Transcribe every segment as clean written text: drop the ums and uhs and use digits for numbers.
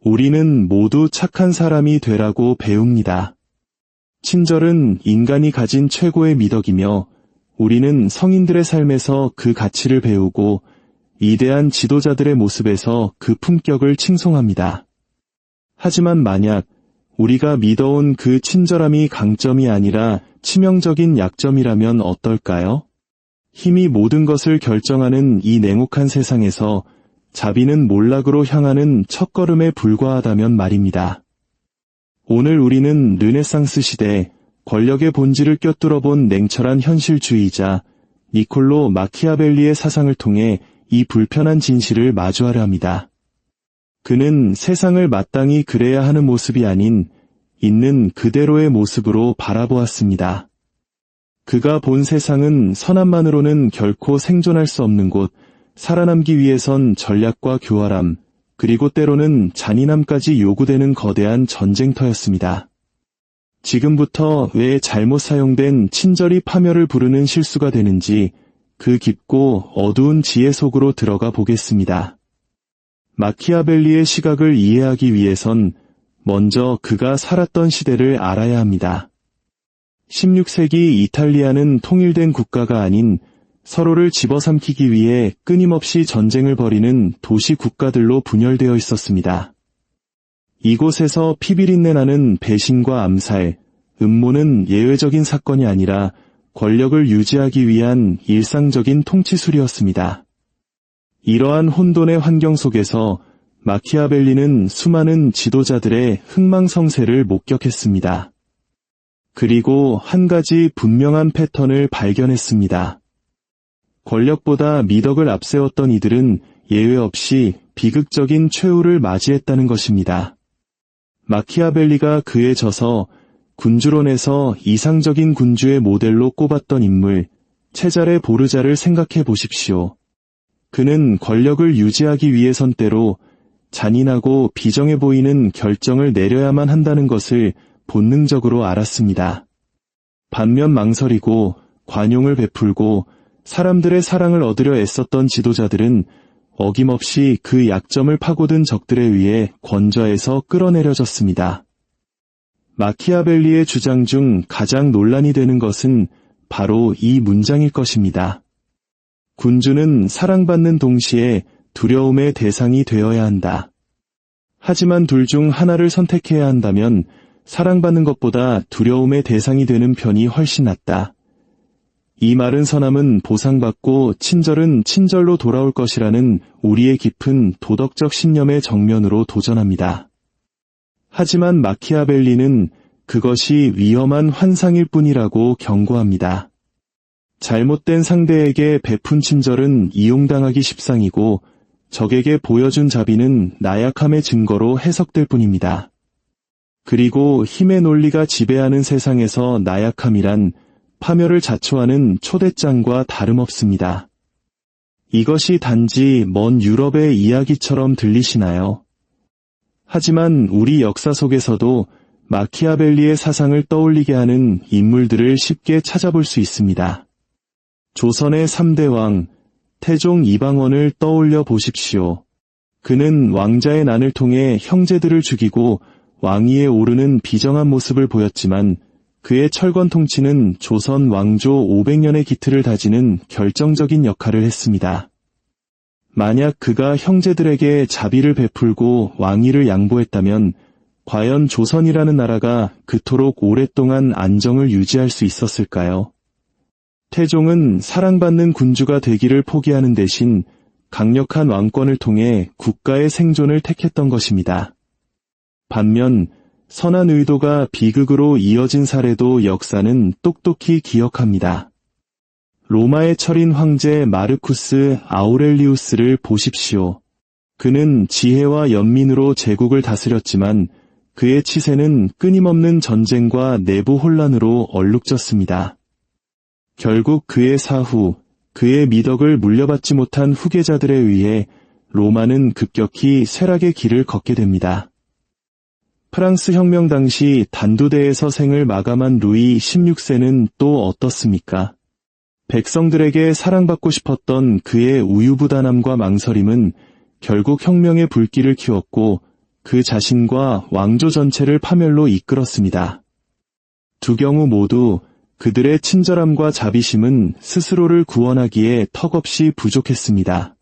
우리는 모두 착한 사람이 되라고 배웁니다. 친절은 인간이 가진 최고의 미덕이며 우리는 성인들의 삶에서 그 가치를 배우고 위대한 지도자들의 모습에서 그 품격을 칭송합니다. 하지만 만약 우리가 믿어온 그 친절함이 강점이 아니라 치명적인 약점이라면 어떨까요? 힘이 모든 것을 결정하는 이 냉혹한 세상에서 자비는 몰락으로 향하는 첫걸음에 불과하다면 말입니다. 오늘 우리는 르네상스 시대 권력의 본질을 꿰뚫어본 냉철한 현실주의자 니콜로 마키아벨리의 사상을 통해 이 불편한 진실을 마주하려 합니다. 그는 세상을 마땅히 그래야 하는 모습이 아닌 있는 그대로의 모습으로 바라보았습니다. 그가 본 세상은 선함만으로는 결코 생존할 수 없는 곳, 살아남기 위해선 전략과 교활함, 그리고 때로는 잔인함까지 요구되는 거대한 전쟁터였습니다. 지금부터 왜 잘못 사용된 친절이 파멸을 부르는 실수가 되는지 그 깊고 어두운 지혜 속으로 들어가 보겠습니다. 마키아벨리의 시각을 이해하기 위해선 먼저 그가 살았던 시대를 알아야 합니다. 16세기 이탈리아는 통일된 국가가 아닌 서로를 집어삼키기 위해 끊임없이 전쟁을 벌이는 도시 국가들로 분열되어 있었습니다. 이곳에서 피비린내 나는 배신과 암살, 음모는 예외적인 사건이 아니라 권력을 유지하기 위한 일상적인 통치술이었습니다. 이러한 혼돈의 환경 속에서 마키아벨리는 수많은 지도자들의 흥망성쇠를 목격했습니다. 그리고 한 가지 분명한 패턴을 발견했습니다. 권력보다 미덕을 앞세웠던 이들은 예외 없이 비극적인 최후를 맞이했다는 것입니다. 마키아벨리가 그에 져서 군주론에서 이상적인 군주의 모델로 꼽았던 인물, 체자레 보르자를 생각해 보십시오. 그는 권력을 유지하기 위해선 때로 잔인하고 비정해 보이는 결정을 내려야만 한다는 것을 본능적으로 알았습니다. 반면 망설이고 관용을 베풀고 사람들의 사랑을 얻으려 애썼던 지도자들은 어김없이 그 약점을 파고든 적들에 의해 권좌에서 끌어내려졌습니다. 마키아벨리의 주장 중 가장 논란이 되는 것은 바로 이 문장일 것입니다. 군주는 사랑받는 동시에 두려움의 대상이 되어야 한다. 하지만 둘 중 하나를 선택해야 한다면 사랑받는 것보다 두려움의 대상이 되는 편이 훨씬 낫다. 이 말은 선함은 보상받고 친절은 친절로 돌아올 것이라는 우리의 깊은 도덕적 신념의 정면으로 도전합니다. 하지만 마키아벨리는 그것이 위험한 환상일 뿐이라고 경고합니다. 잘못된 상대에게 베푼 친절은 이용당하기 십상이고 적에게 보여준 자비는 나약함의 증거로 해석될 뿐입니다. 그리고 힘의 논리가 지배하는 세상에서 나약함이란 파멸을 자초하는 초대장과 다름없습니다. 이것이 단지 먼 유럽의 이야기처럼 들리시나요? 하지만 우리 역사 속에서도 마키아벨리의 사상을 떠올리게 하는 인물들을 쉽게 찾아볼 수 있습니다. 조선의 3대 왕, 태종 이방원을 떠올려 보십시오. 그는 왕자의 난을 통해 형제들을 죽이고 왕위에 오르는 비정한 모습을 보였지만 그의 철권 통치는 조선 왕조 500년의 기틀을 다지는 결정적인 역할을 했습니다. 만약 그가 형제들에게 자비를 베풀고 왕위를 양보했다면 과연 조선이라는 나라가 그토록 오랫동안 안정을 유지할 수 있었을까요? 태종은 사랑받는 군주가 되기를 포기하는 대신 강력한 왕권을 통해 국가의 생존을 택했던 것입니다. 반면 선한 의도가 비극으로 이어진 사례도 역사는 똑똑히 기억합니다. 로마의 철인 황제 마르쿠스 아우렐리우스를 보십시오. 그는 지혜와 연민으로 제국을 다스렸지만 그의 치세는 끊임없는 전쟁과 내부 혼란으로 얼룩졌습니다. 결국 그의 사후, 그의 미덕을 물려받지 못한 후계자들에 의해 로마는 급격히 쇠락의 길을 걷게 됩니다. 프랑스 혁명 당시 단두대에서 생을 마감한 루이 16세는 또 어떻습니까? 백성들에게 사랑받고 싶었던 그의 우유부단함과 망설임은 결국 혁명의 불길을 키웠고 그 자신과 왕조 전체를 파멸로 이끌었습니다. 두 경우 모두 그들의 친절함과 자비심은 스스로를 구원하기에 턱없이 부족했습니다.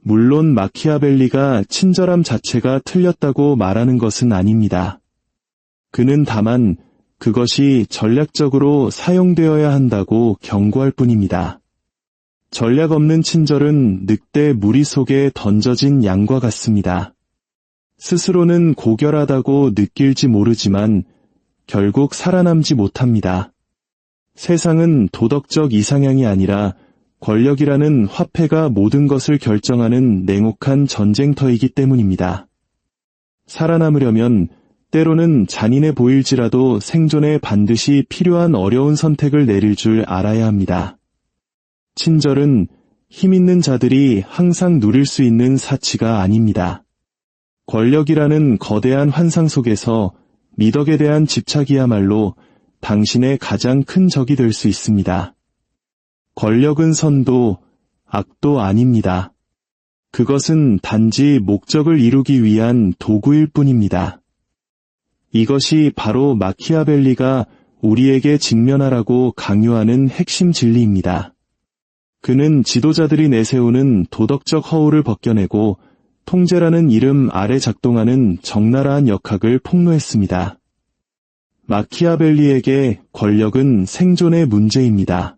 물론 마키아벨리가 친절함 자체가 틀렸다고 말하는 것은 아닙니다. 그는 다만 그것이 전략적으로 사용되어야 한다고 경고할 뿐입니다. 전략 없는 친절은 늑대 무리 속에 던져진 양과 같습니다. 스스로는 고결하다고 느낄지 모르지만 결국 살아남지 못합니다. 세상은 도덕적 이상향이 아니라 권력이라는 화폐가 모든 것을 결정하는 냉혹한 전쟁터이기 때문입니다. 살아남으려면 때로는 잔인해 보일지라도 생존에 반드시 필요한 어려운 선택을 내릴 줄 알아야 합니다. 친절은 힘 있는 자들이 항상 누릴 수 있는 사치가 아닙니다. 권력이라는 거대한 환상 속에서 미덕에 대한 집착이야말로 당신의 가장 큰 적이 될 수 있습니다. 권력은 선도, 악도 아닙니다. 그것은 단지 목적을 이루기 위한 도구일 뿐입니다. 이것이 바로 마키아벨리가 우리에게 직면하라고 강요하는 핵심 진리입니다. 그는 지도자들이 내세우는 도덕적 허울을 벗겨내고 통제라는 이름 아래 작동하는 적나라한 역학을 폭로했습니다. 마키아벨리에게 권력은 생존의 문제입니다.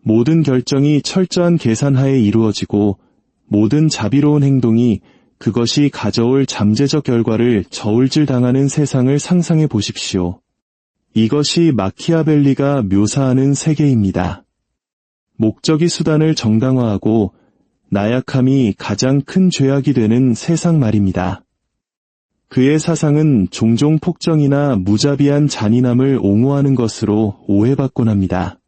모든 결정이 철저한 계산하에 이루어지고 모든 자비로운 행동이 그것이 가져올 잠재적 결과를 저울질당하는 세상을 상상해 보십시오. 이것이 마키아벨리가 묘사하는 세계입니다. 목적이 수단을 정당화하고 나약함이 가장 큰 죄악이 되는 세상 말입니다. 그의 사상은 종종 폭정이나 무자비한 잔인함을 옹호하는 것으로 오해받곤 합니다.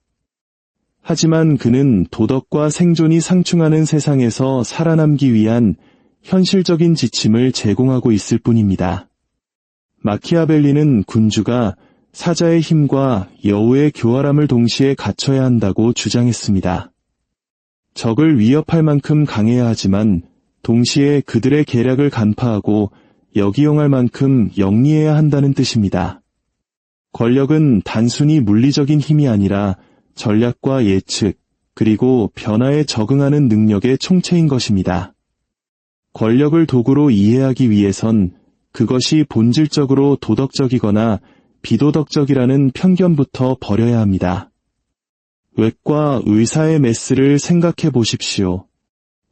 하지만 그는 도덕과 생존이 상충하는 세상에서 살아남기 위한 현실적인 지침을 제공하고 있을 뿐입니다. 마키아벨리는 군주가 사자의 힘과 여우의 교활함을 동시에 갖춰야 한다고 주장했습니다. 적을 위협할 만큼 강해야 하지만 동시에 그들의 계략을 간파하고 역이용할 만큼 영리해야 한다는 뜻입니다. 권력은 단순히 물리적인 힘이 아니라 전략과 예측, 그리고 변화에 적응하는 능력의 총체인 것입니다. 권력을 도구로 이해하기 위해선 그것이 본질적으로 도덕적이거나 비도덕적이라는 편견부터 버려야 합니다. 외과 의사의 메스를 생각해 보십시오.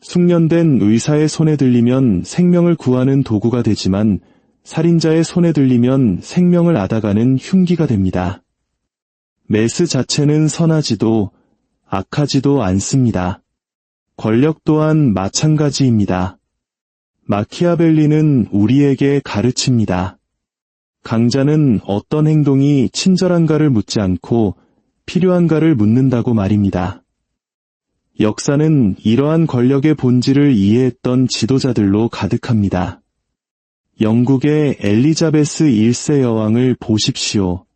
숙련된 의사의 손에 들리면 생명을 구하는 도구가 되지만 살인자의 손에 들리면 생명을 앗아가는 흉기가 됩니다. 메스 자체는 선하지도 악하지도 않습니다. 권력 또한 마찬가지입니다. 마키아벨리는 우리에게 가르칩니다. 강자는 어떤 행동이 친절한가를 묻지 않고 필요한가를 묻는다고 말입니다. 역사는 이러한 권력의 본질을 이해했던 지도자들로 가득합니다. 영국의 엘리자베스 1세 여왕을 보십시오.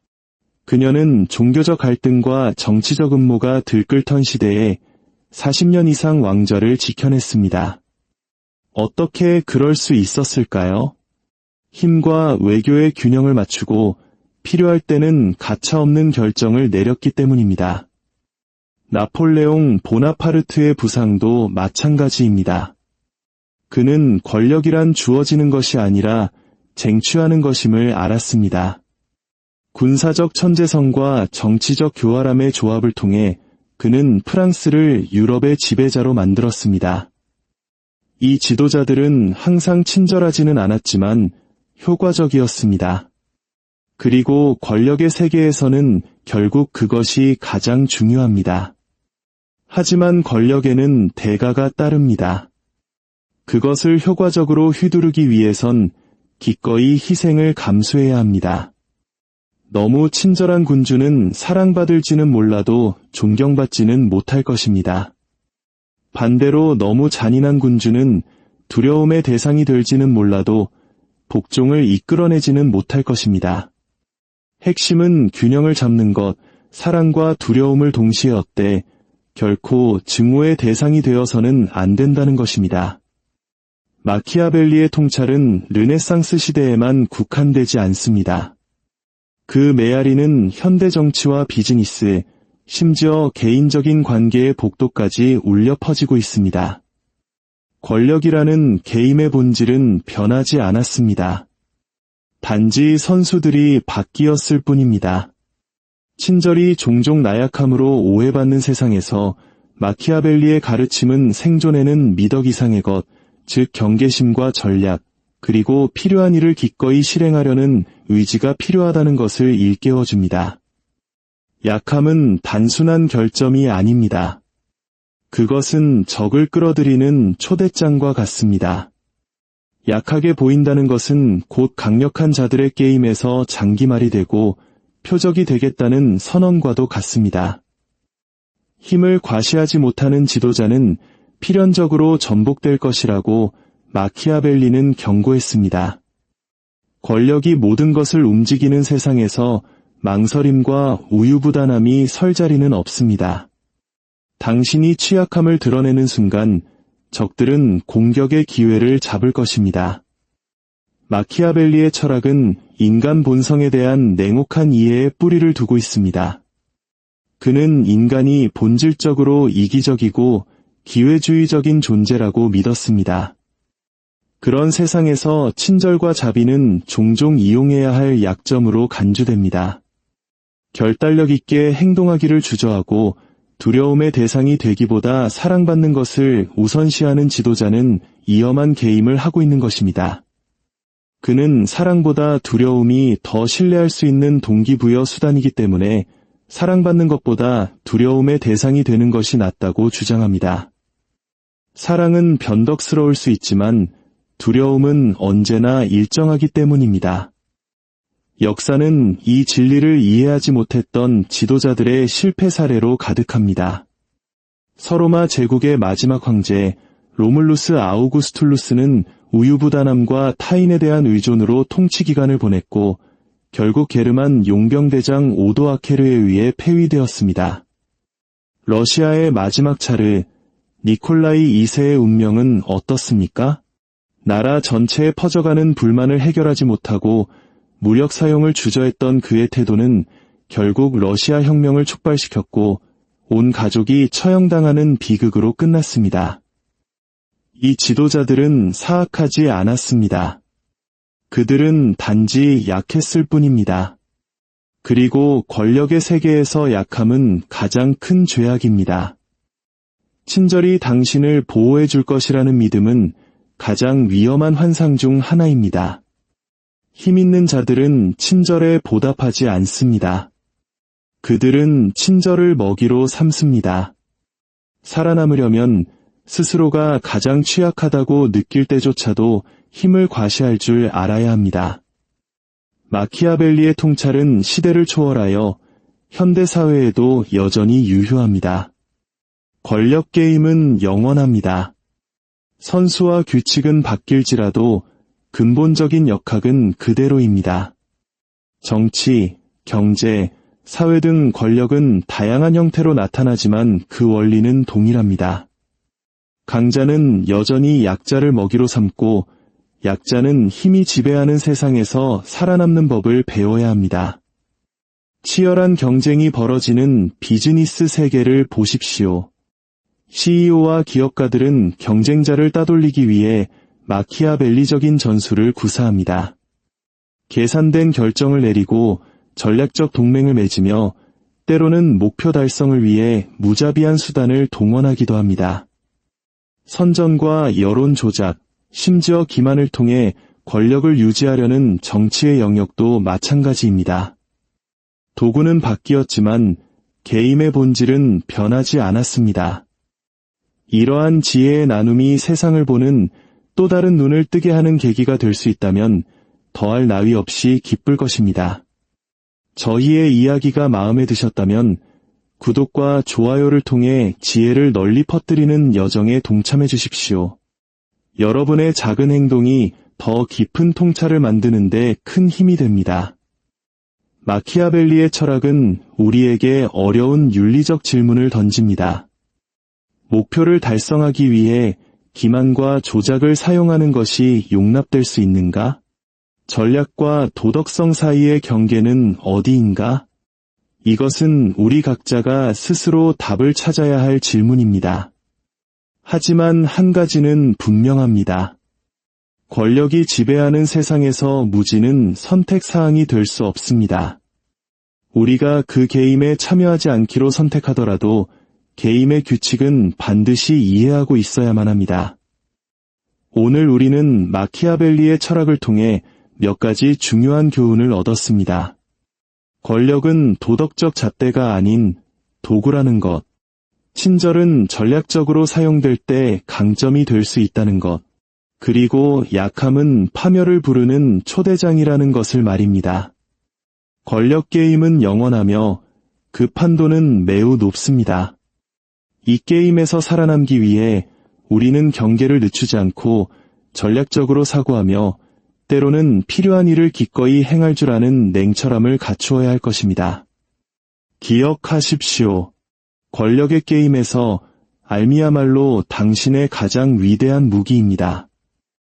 그녀는 종교적 갈등과 정치적 음모가 들끓던 시대에 40년 이상 왕좌를 지켜냈습니다. 어떻게 그럴 수 있었을까요? 힘과 외교의 균형을 맞추고 필요할 때는 가차없는 결정을 내렸기 때문입니다. 나폴레옹 보나파르트의 부상도 마찬가지입니다. 그는 권력이란 주어지는 것이 아니라 쟁취하는 것임을 알았습니다. 군사적 천재성과 정치적 교활함의 조합을 통해 그는 프랑스를 유럽의 지배자로 만들었습니다. 이 지도자들은 항상 친절하지는 않았지만 효과적이었습니다. 그리고 권력의 세계에서는 결국 그것이 가장 중요합니다. 하지만 권력에는 대가가 따릅니다. 그것을 효과적으로 휘두르기 위해선 기꺼이 희생을 감수해야 합니다. 너무 친절한 군주는 사랑받을지는 몰라도 존경받지는 못할 것입니다. 반대로 너무 잔인한 군주는 두려움의 대상이 될지는 몰라도 복종을 이끌어내지는 못할 것입니다. 핵심은 균형을 잡는 것, 사랑과 두려움을 동시에 얻되 결코 증오의 대상이 되어서는 안 된다는 것입니다. 마키아벨리의 통찰은 르네상스 시대에만 국한되지 않습니다. 그 메아리는 현대 정치와 비즈니스, 심지어 개인적인 관계의 복도까지 울려 퍼지고 있습니다. 권력이라는 게임의 본질은 변하지 않았습니다. 단지 선수들이 바뀌었을 뿐입니다. 친절이 종종 나약함으로 오해받는 세상에서 마키아벨리의 가르침은 생존에는 미덕 이상의 것, 즉 경계심과 전략, 그리고 필요한 일을 기꺼이 실행하려는 의지가 필요하다는 것을 일깨워줍니다. 약함은 단순한 결점이 아닙니다. 그것은 적을 끌어들이는 초대장과 같습니다. 약하게 보인다는 것은 곧 강력한 자들의 게임에서 장기말이 되고 표적이 되겠다는 선언과도 같습니다. 힘을 과시하지 못하는 지도자는 필연적으로 전복될 것이라고 마키아벨리는 경고했습니다. 권력이 모든 것을 움직이는 세상에서 망설임과 우유부단함이 설 자리는 없습니다. 당신이 취약함을 드러내는 순간 적들은 공격의 기회를 잡을 것입니다. 마키아벨리의 철학은 인간 본성에 대한 냉혹한 이해에 뿌리를 두고 있습니다. 그는 인간이 본질적으로 이기적이고 기회주의적인 존재라고 믿었습니다. 그런 세상에서 친절과 자비는 종종 이용해야 할 약점으로 간주됩니다. 결단력 있게 행동하기를 주저하고 두려움의 대상이 되기보다 사랑받는 것을 우선시하는 지도자는 위험한 게임을 하고 있는 것입니다. 그는 사랑보다 두려움이 더 신뢰할 수 있는 동기부여 수단이기 때문에 사랑받는 것보다 두려움의 대상이 되는 것이 낫다고 주장합니다. 사랑은 변덕스러울 수 있지만 두려움은 언제나 일정하기 때문입니다. 역사는 이 진리를 이해하지 못했던 지도자들의 실패 사례로 가득합니다. 서로마 제국의 마지막 황제 로물루스 아우구스툴루스는 우유부단함과 타인에 대한 의존으로 통치 기간을 보냈고 결국 게르만 용병대장 오도아케르에 의해 폐위되었습니다. 러시아의 마지막 차르 니콜라이 2세의 운명은 어떻습니까? 나라 전체에 퍼져가는 불만을 해결하지 못하고 무력 사용을 주저했던 그의 태도는 결국 러시아 혁명을 촉발시켰고 온 가족이 처형당하는 비극으로 끝났습니다. 이 지도자들은 사악하지 않았습니다. 그들은 단지 약했을 뿐입니다. 그리고 권력의 세계에서 약함은 가장 큰 죄악입니다. 친절이 당신을 보호해 줄 것이라는 믿음은 가장 위험한 환상 중 하나입니다. 힘 있는 자들은 친절에 보답하지 않습니다. 그들은 친절을 먹이로 삼습니다. 살아남으려면 스스로가 가장 취약하다고 느낄 때조차도 힘을 과시할 줄 알아야 합니다. 마키아벨리의 통찰은 시대를 초월하여 현대 사회에도 여전히 유효합니다. 권력 게임은 영원합니다. 선수와 규칙은 바뀔지라도 근본적인 역학은 그대로입니다. 정치, 경제, 사회 등 권력은 다양한 형태로 나타나지만 그 원리는 동일합니다. 강자는 여전히 약자를 먹이로 삼고 약자는 힘이 지배하는 세상에서 살아남는 법을 배워야 합니다. 치열한 경쟁이 벌어지는 비즈니스 세계를 보십시오. CEO와 기업가들은 경쟁자를 따돌리기 위해 마키아벨리적인 전술을 구사합니다. 계산된 결정을 내리고 전략적 동맹을 맺으며 때로는 목표 달성을 위해 무자비한 수단을 동원하기도 합니다. 선전과 여론 조작, 심지어 기만을 통해 권력을 유지하려는 정치의 영역도 마찬가지입니다. 도구는 바뀌었지만 게임의 본질은 변하지 않았습니다. 이러한 지혜의 나눔이 세상을 보는 또 다른 눈을 뜨게 하는 계기가 될 수 있다면 더할 나위 없이 기쁠 것입니다. 저희의 이야기가 마음에 드셨다면 구독과 좋아요를 통해 지혜를 널리 퍼뜨리는 여정에 동참해 주십시오. 여러분의 작은 행동이 더 깊은 통찰을 만드는 데 큰 힘이 됩니다. 마키아벨리의 철학은 우리에게 어려운 윤리적 질문을 던집니다. 목표를 달성하기 위해 기만과 조작을 사용하는 것이 용납될 수 있는가? 전략과 도덕성 사이의 경계는 어디인가? 이것은 우리 각자가 스스로 답을 찾아야 할 질문입니다. 하지만 한 가지는 분명합니다. 권력이 지배하는 세상에서 무지는 선택사항이 될 수 없습니다. 우리가 그 게임에 참여하지 않기로 선택하더라도 게임의 규칙은 반드시 이해하고 있어야만 합니다. 오늘 우리는 마키아벨리의 철학을 통해 몇 가지 중요한 교훈을 얻었습니다. 권력은 도덕적 잣대가 아닌 도구라는 것. 친절은 전략적으로 사용될 때 강점이 될 수 있다는 것. 그리고 약함은 파멸을 부르는 초대장이라는 것을 말입니다. 권력 게임은 영원하며 그 판도는 매우 높습니다. 이 게임에서 살아남기 위해 우리는 경계를 늦추지 않고 전략적으로 사고하며 때로는 필요한 일을 기꺼이 행할 줄 아는 냉철함을 갖추어야 할 것입니다. 기억하십시오. 권력의 게임에서 알미야말로 당신의 가장 위대한 무기입니다.